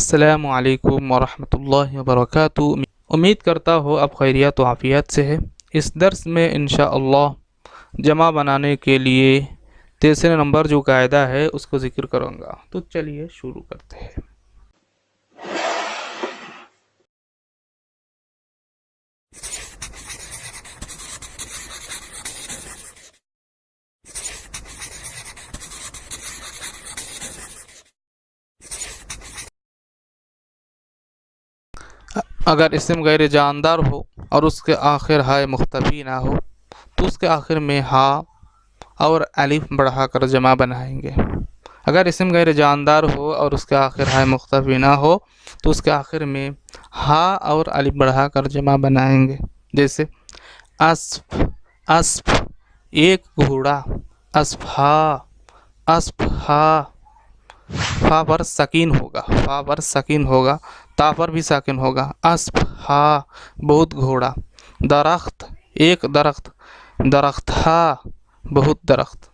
السلام علیکم ورحمۃ اللہ وبرکاتہ۔ امید کرتا ہو آپ خیریت و عافیت سے ہے۔ اس درس میں انشاءاللہ جمع بنانے کے لیے تیسرے نمبر جو قاعدہ ہے اس کو ذکر کروں گا، تو چلیے شروع کرتے ہیں۔ اگر اسم غیر جاندار ہو اور اس کے آخر ہائے مختفی نہ ہو تو اس کے آخر میں ہا اور الف بڑھا کر جمع بنائیں گے۔ اگر اسم غیر جاندار ہو اور اس کے آخر ہائے مختفی نہ ہو تو اس کے آخر میں ہا اور الف بڑھا کر جمع بنائیں گے، جیسے اسف اسف ایک گھوڑا، اسفہا اسفہا۔ فا پر سکین ہوگا، فا پر سکین ہوگا، تا پر بھی ساکن ہوگا۔ اسفہا بہت گھوڑا۔ درخت ایک درخت، درختھا بہت درخت۔